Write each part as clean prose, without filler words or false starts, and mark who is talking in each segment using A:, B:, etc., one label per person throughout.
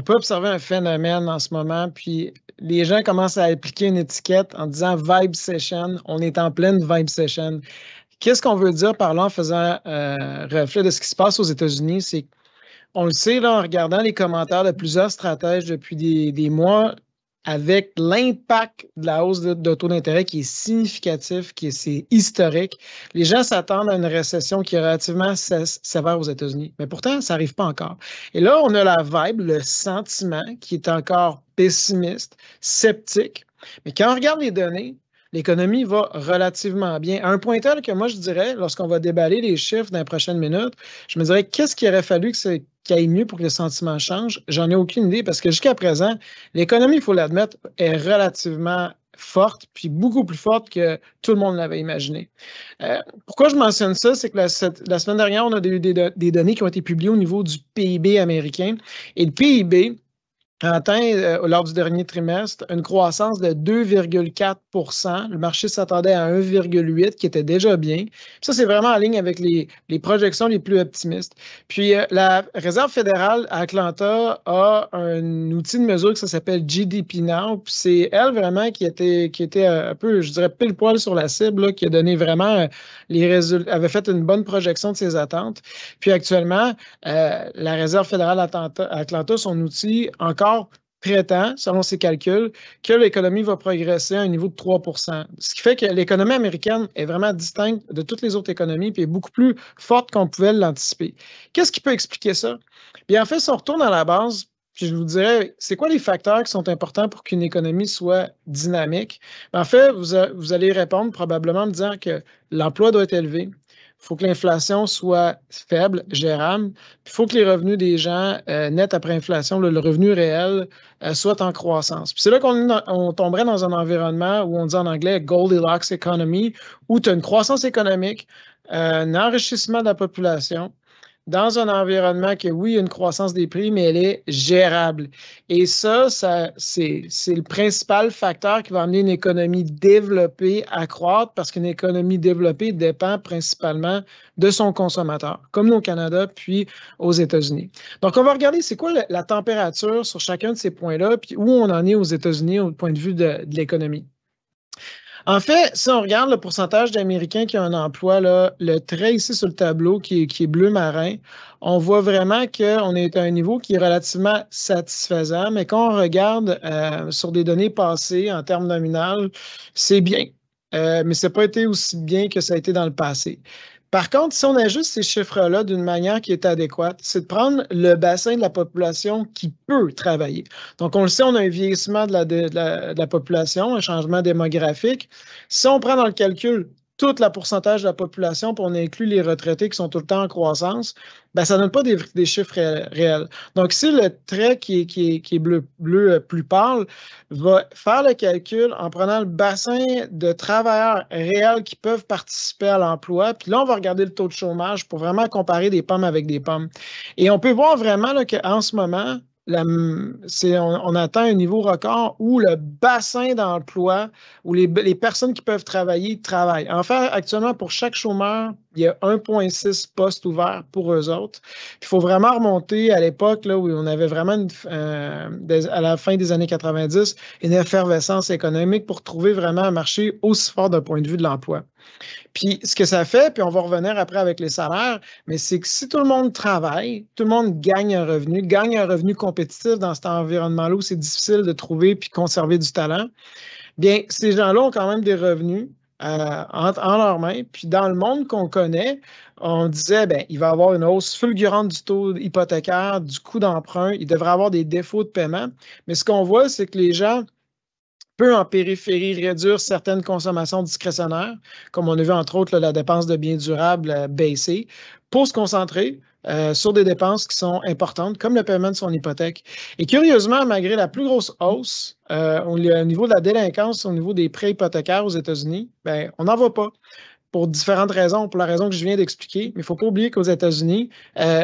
A: peut observer un phénomène en ce moment, puis les gens commencent à appliquer une étiquette en disant vibe session. On est en pleine vibe session. Qu'est-ce qu'on veut dire par là en faisant reflet de ce qui se passe aux États-Unis? C'est on le sait là, en regardant les commentaires de plusieurs stratèges depuis des mois, avec l'impact de la hausse de taux d'intérêt qui est significatif, c'est historique, les gens s'attendent à une récession qui est relativement sévère aux États-Unis. Mais pourtant, ça n'arrive pas encore. Et là, on a la vibe, le sentiment qui est encore pessimiste, sceptique. Mais quand on regarde les données, l'économie va relativement bien. À un point tel que moi, je dirais, lorsqu'on va déballer les chiffres dans les prochaines minutes, je me dirais, qu'est-ce qu'il aurait fallu qu'il aille mieux pour que le sentiment change? J'en ai aucune idée parce que jusqu'à présent, l'économie, il faut l'admettre, est relativement forte, puis beaucoup plus forte que tout le monde l'avait imaginé. Pourquoi je mentionne ça? C'est que la semaine dernière, on a eu des données qui ont été publiées au niveau du PIB américain. Et le PIB a atteint, lors du dernier trimestre, une croissance de 2,4 %. Le marché s'attendait à 1,8 qui était déjà bien. Ça, c'est vraiment en ligne avec les projections les plus optimistes. Puis, la Réserve fédérale à Atlanta a un outil de mesure qui s'appelle GDP Now. Puis c'est elle vraiment qui était un peu, je dirais, pile poil sur la cible, là, qui a donné vraiment les résultats, avait fait une bonne projection de ses attentes. Puis actuellement, la Réserve fédérale à Atlanta, son outil, encore prétend, selon ses calculs, que l'économie va progresser à un niveau de 3 %. Ce qui fait que l'économie américaine est vraiment distincte de toutes les autres économies et est beaucoup plus forte qu'on pouvait l'anticiper. Qu'est-ce qui peut expliquer ça? Bien, en fait, si on retourne à la base, puis je vous dirais, c'est quoi les facteurs qui sont importants pour qu'une économie soit dynamique? Bien, en fait, vous allez répondre probablement en me disant que l'emploi doit être élevé, il faut que l'inflation soit faible, gérable. Puis il faut que les revenus des gens nets après inflation, le revenu réel, soit en croissance. Puis c'est là qu'on tomberait dans un environnement où on dit en anglais Goldilocks economy, où tu as une croissance économique, un enrichissement de la population, dans un environnement que, oui, il y a une croissance des prix, mais elle est gérable. Et ça c'est le principal facteur qui va amener une économie développée à croître parce qu'une économie développée dépend principalement de son consommateur, comme nous au Canada, puis aux États-Unis. Donc, on va regarder c'est quoi la température sur chacun de ces points-là, puis où on en est aux États-Unis au point de vue de l'économie. En fait, si on regarde le pourcentage d'Américains qui ont un emploi, là, le trait ici sur le tableau qui est bleu marin, on voit vraiment qu'on est à un niveau qui est relativement satisfaisant, mais quand on regarde sur des données passées en termes nominaux, c'est bien. Mais ça n'a pas été aussi bien que ça a été dans le passé. Par contre, si on ajuste ces chiffres-là d'une manière qui est adéquate, c'est de prendre le bassin de la population qui peut travailler. Donc, on le sait, on a un vieillissement de la population, un changement démographique. Si on prend dans le calcul tout le pourcentage de la population, puis on inclut les retraités qui sont tout le temps en croissance, bien, ça ne donne pas des chiffres réels. Donc, ici, le trait qui est bleu plus pâle va faire le calcul en prenant le bassin de travailleurs réels qui peuvent participer à l'emploi. Puis là, on va regarder le taux de chômage pour vraiment comparer des pommes avec des pommes. Et on peut voir vraiment qu'en ce moment, on atteint un niveau record où le bassin d'emploi, où les personnes qui peuvent travailler, travaillent. En fait, actuellement, pour chaque chômeur, il y a 1,6 postes ouverts pour eux autres. Il faut vraiment remonter à l'époque là, où on avait vraiment, à la fin des années 90, une effervescence économique pour trouver vraiment un marché aussi fort d'un point de vue de l'emploi. Puis ce que ça fait, puis on va revenir après avec les salaires, mais c'est que si tout le monde travaille, tout le monde gagne un revenu compétitif dans cet environnement-là où c'est difficile de trouver puis conserver du talent, bien, ces gens-là ont quand même des revenus en leurs mains. Puis dans le monde qu'on connaît, on disait, bien, il va y avoir une hausse fulgurante du taux hypothécaire, du coût d'emprunt, il devrait avoir des défauts de paiement. Mais ce qu'on voit, c'est que les gens peut en périphérie réduire certaines consommations discrétionnaires, comme on a vu entre autres là, la dépense de biens durables baisser, pour se concentrer sur des dépenses qui sont importantes, comme le paiement de son hypothèque. Et curieusement, malgré la plus grosse hausse au niveau de la délinquance, au niveau des prêts hypothécaires aux États-Unis, ben, on n'en voit pas. Pour différentes raisons, pour la raison que je viens d'expliquer. Mais il ne faut pas oublier qu'aux États-Unis,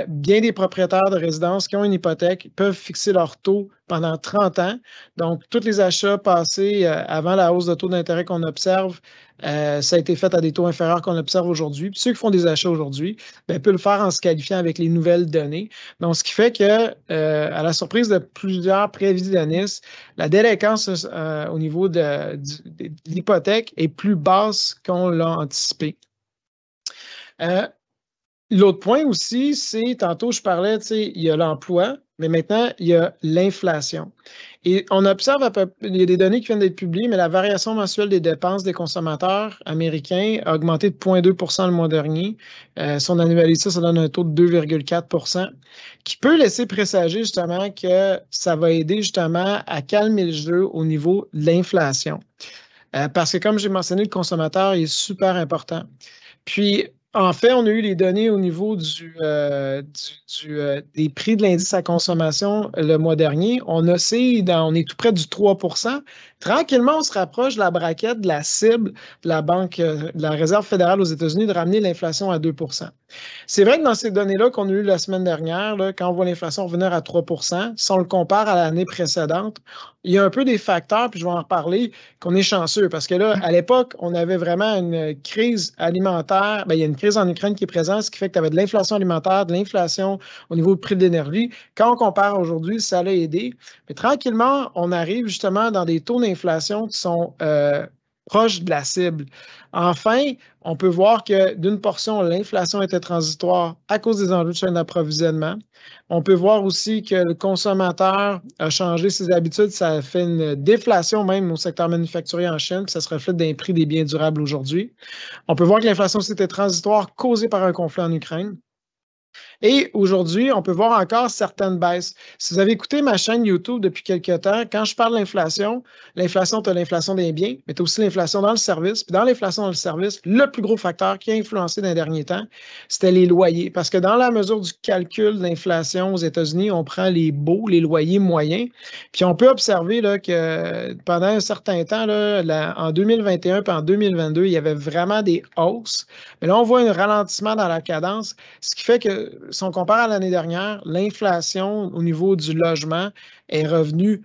A: bien des propriétaires de résidences qui ont une hypothèque peuvent fixer leur taux pendant 30 ans. Donc, tous les achats passés avant la hausse de taux d'intérêt qu'on observe Ça a été fait à des taux inférieurs qu'on observe aujourd'hui. Puis ceux qui font des achats aujourd'hui peuvent le faire en se qualifiant avec les nouvelles données. Donc, ce qui fait que, à la surprise de plusieurs prévisionnistes, la délinquance au niveau de l'hypothèque est plus basse qu'on l'a anticipé. L'autre point aussi, c'est, tantôt je parlais, il y a l'emploi, mais maintenant, il y a l'inflation. Et on observe, il y a des données qui viennent d'être publiées, mais la variation mensuelle des dépenses des consommateurs américains a augmenté de 0,2 le mois dernier. Si on annualise ça, ça donne un taux de 2,4 qui peut laisser présager justement que ça va aider justement à calmer le jeu au niveau de l'inflation. Parce que comme j'ai mentionné, le consommateur est super important. Puis, en fait, on a eu les données au niveau des prix de l'indice à consommation le mois dernier. On est tout près du 3 Tranquillement, on se rapproche de la braquette de la cible de la de la Réserve fédérale aux États-Unis de ramener l'inflation à 2 C'est vrai que dans ces données-là qu'on a eues la semaine dernière, là, quand on voit l'inflation revenir à 3 si on le compare à l'année précédente, il y a un peu des facteurs, puis je vais en reparler, qu'on est chanceux. Parce que là, à l'époque, on avait vraiment une crise alimentaire. Il y a une crise en Ukraine qui est présente, ce qui fait que tu avais de l'inflation alimentaire, de l'inflation au niveau du prix de l'énergie. Quand on compare aujourd'hui, ça l'a aidé. Mais tranquillement, on arrive justement dans des taux d'inflation qui sont proches de la cible. Enfin, on peut voir que d'une portion, l'inflation était transitoire à cause des enjeux de chaîne d'approvisionnement. On peut voir aussi que le consommateur a changé ses habitudes. Ça a fait une déflation même au secteur manufacturier en Chine, puis ça se reflète dans les prix des biens durables aujourd'hui. On peut voir que l'inflation, c'était transitoire causée par un conflit en Ukraine. Et aujourd'hui, on peut voir encore certaines baisses. Si vous avez écouté ma chaîne YouTube depuis quelques temps, quand je parle d'inflation, tu as l'inflation des biens, mais tu as aussi l'inflation dans le service. Puis dans l'inflation dans le service, le plus gros facteur qui a influencé dans les derniers temps, c'était les loyers. Parce que dans la mesure du calcul de l'inflation aux États-Unis, on prend les baux, les loyers moyens. Puis on peut observer là, que pendant un certain temps, là, en 2021 et en 2022, il y avait vraiment des hausses. Mais là, on voit un ralentissement dans la cadence, ce qui fait que si on compare à l'année dernière, l'inflation au niveau du logement est revenue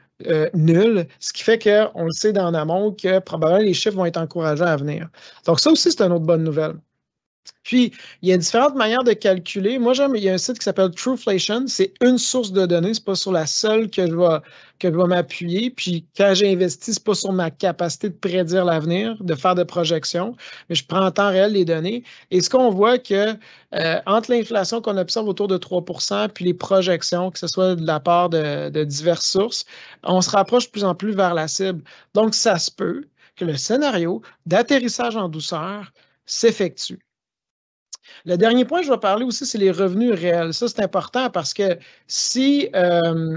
A: nulle, ce qui fait qu'on le sait dans l'amont que probablement les chiffres vont être encourageants à venir. Donc ça aussi, c'est une autre bonne nouvelle. Puis, il y a différentes manières de calculer. Moi, il y a un site qui s'appelle Trueflation. C'est une source de données. Ce n'est pas sur la seule que je vais m'appuyer. Puis, quand j'ai investi, ce n'est pas sur ma capacité de prédire l'avenir, de faire des projections, mais je prends en temps réel les données. Et ce qu'on voit que entre l'inflation qu'on observe autour de 3 puis les projections, que ce soit de la part de diverses sources, on se rapproche de plus en plus vers la cible. Donc, ça se peut que le scénario d'atterrissage en douceur s'effectue. Le dernier point que je vais parler aussi, c'est les revenus réels. Ça, c'est important parce que si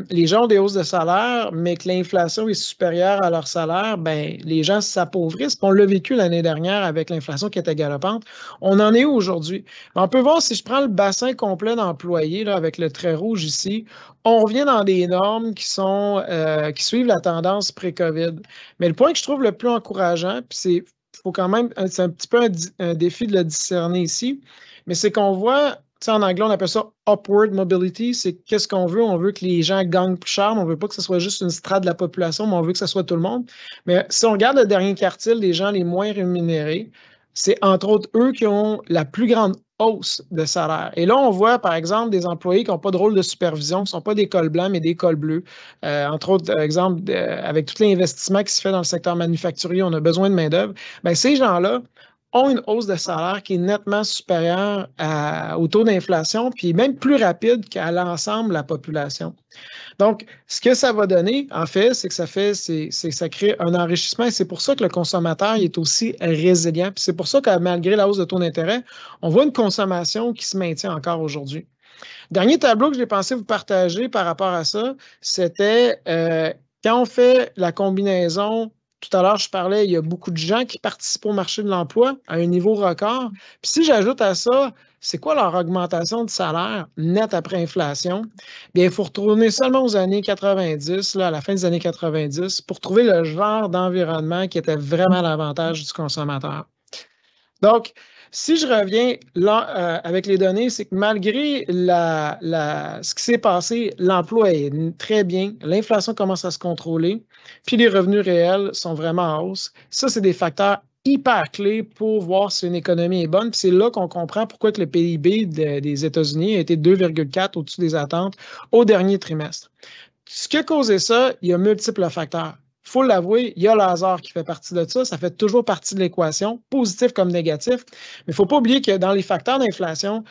A: les gens ont des hausses de salaire, mais que l'inflation est supérieure à leur salaire, ben les gens s'appauvrissent. On l'a vécu l'année dernière avec l'inflation qui était galopante. On en est où aujourd'hui? On peut voir, si je prends le bassin complet d'employés, là, avec le trait rouge ici, on revient dans des normes qui suivent la tendance pré-COVID. Mais le point que je trouve le plus encourageant, puis c'est un petit peu un défi de le discerner ici, mais c'est qu'on voit, en anglais, on appelle ça upward mobility, c'est qu'est-ce qu'on veut? On veut que les gens gagnent plus cher, mais on ne veut pas que ce soit juste une strate de la population, mais on veut que ce soit tout le monde. Mais si on regarde le dernier quartile des gens les moins rémunérés, c'est entre autres eux qui ont la plus grande hausse de salaire. Et là, on voit, par exemple, des employés qui n'ont pas de rôle de supervision, qui ne sont pas des cols blancs, mais des cols bleus. Entre autres, par exemple, avec tout l'investissement qui se fait dans le secteur manufacturier, on a besoin de main-d'œuvre. Bien, ces gens-là ont une hausse de salaire qui est nettement supérieure au taux d'inflation, puis même plus rapide qu'à l'ensemble de la population. Donc, ce que ça va donner, en fait, c'est que ça crée un enrichissement et c'est pour ça que le consommateur est aussi résilient. Puis c'est pour ça que malgré la hausse de taux d'intérêt, on voit une consommation qui se maintient encore aujourd'hui. Dernier tableau que j'ai pensé vous partager par rapport à ça, c'était quand on fait la combinaison. Tout à l'heure, je parlais, il y a beaucoup de gens qui participent au marché de l'emploi à un niveau record. Puis si j'ajoute à ça, c'est quoi leur augmentation de salaire net après inflation? Bien, il faut retourner seulement aux années 90, là, à la fin des années 90, pour trouver le genre d'environnement qui était vraiment à l'avantage du consommateur. Donc, si je reviens là avec les données, c'est que malgré ce qui s'est passé, l'emploi est très bien, l'inflation commence à se contrôler, puis les revenus réels sont vraiment en hausse. Ça, c'est des facteurs hyper clé pour voir si une économie est bonne. Puis c'est là qu'on comprend pourquoi que le PIB des États-Unis a été 2,4 au-dessus des attentes au dernier trimestre. Ce qui a causé ça, il y a multiples facteurs. Il faut l'avouer, il y a le hasard qui fait partie de ça. Ça fait toujours partie de l'équation, positif comme négatif. Mais il ne faut pas oublier que dans les facteurs d'inflation,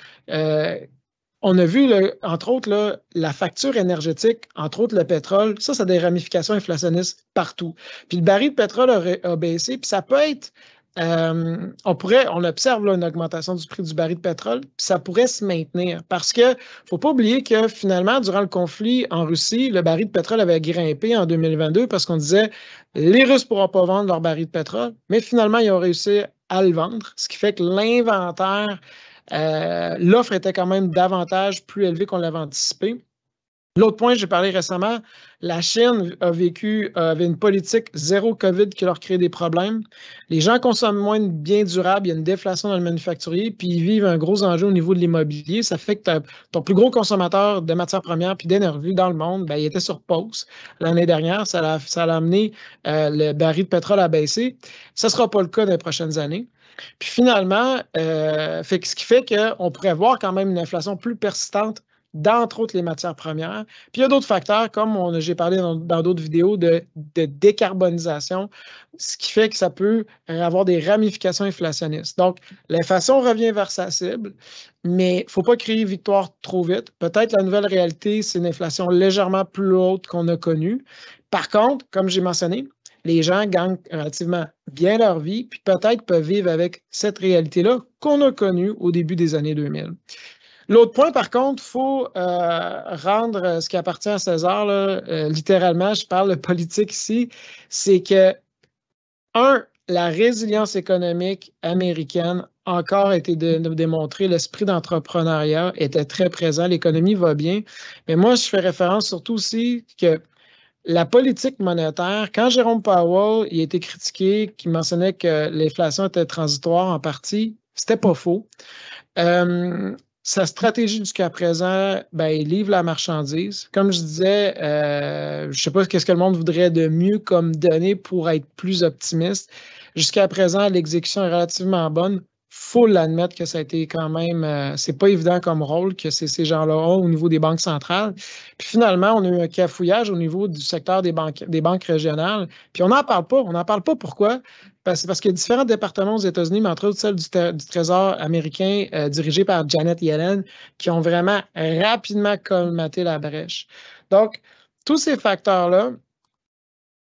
A: on a vu, entre autres, là, la facture énergétique, entre autres le pétrole, ça a des ramifications inflationnistes partout. Puis le baril de pétrole a baissé, puis ça peut être, on observe là, une augmentation du prix du baril de pétrole, puis ça pourrait se maintenir parce que faut pas oublier que finalement, durant le conflit en Russie, le baril de pétrole avait grimpé en 2022 parce qu'on disait les Russes ne pourront pas vendre leur baril de pétrole, mais finalement, ils ont réussi à le vendre, ce qui fait que l'inventaire l'offre était quand même davantage plus élevée qu'on l'avait anticipé. L'autre point, j'ai parlé récemment, la Chine avait une politique zéro COVID qui leur crée des problèmes. Les gens consomment moins de biens durables, il y a une déflation dans le manufacturier, puis ils vivent un gros enjeu au niveau de l'immobilier. Ça fait que ton plus gros consommateur de matières premières puis d'énergie dans le monde, ben, il était sur pause l'année dernière. Ça a amené le baril de pétrole à baisser. Ça ne sera pas le cas dans les prochaines années. Puis finalement, ce qui fait qu'on pourrait voir quand même une inflation plus persistante d'entre autres les matières premières. Puis il y a d'autres facteurs, comme j'ai parlé dans d'autres vidéos, de décarbonisation, ce qui fait que ça peut avoir des ramifications inflationnistes. Donc, l'inflation revient vers sa cible, mais il ne faut pas crier victoire trop vite. Peut-être la nouvelle réalité, c'est une inflation légèrement plus haute qu'on a connue. Par contre, comme j'ai mentionné, les gens gagnent relativement bien leur vie, puis peut-être peuvent vivre avec cette réalité-là qu'on a connue au début des années 2000. L'autre point, par contre, il faut rendre ce qui appartient à César, là, littéralement, je parle de politique ici, c'est que, la résilience économique américaine a encore été démontrée, l'esprit d'entrepreneuriat était très présent, l'économie va bien, mais moi, je fais référence surtout aussi que la politique monétaire, quand Jérôme Powell il a été critiqué, qui mentionnait que l'inflation était transitoire en partie, c'était pas faux. Sa stratégie jusqu'à présent, ben, il livre la marchandise. Comme je disais, je ne sais pas ce que le monde voudrait de mieux comme données pour être plus optimiste. Jusqu'à présent, l'exécution est relativement bonne. Faut l'admettre que ça a été quand même, c'est pas évident comme rôle que ces gens-là ont au niveau des banques centrales. Puis finalement, on a eu un cafouillage au niveau du secteur des banques régionales. Puis on n'en parle pas. On n'en parle pas pourquoi? Parce qu'il y a différents départements aux États-Unis, mais entre autres celle du Trésor américain dirigé par Janet Yellen, qui ont vraiment rapidement colmaté la brèche. Donc, tous ces facteurs-là,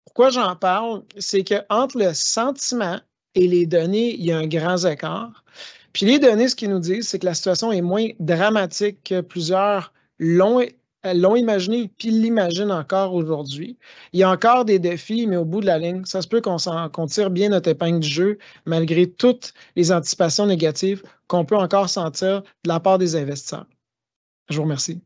A: pourquoi j'en parle, c'est qu'entre le sentiment et les données, il y a un grand écart. Puis les données, ce qu'ils nous disent, c'est que la situation est moins dramatique que plusieurs l'ont imaginé, puis l'imaginent encore aujourd'hui. Il y a encore des défis, mais au bout de la ligne, ça se peut qu'on tire bien notre épingle du jeu, malgré toutes les anticipations négatives qu'on peut encore sentir de la part des investisseurs. Je vous remercie.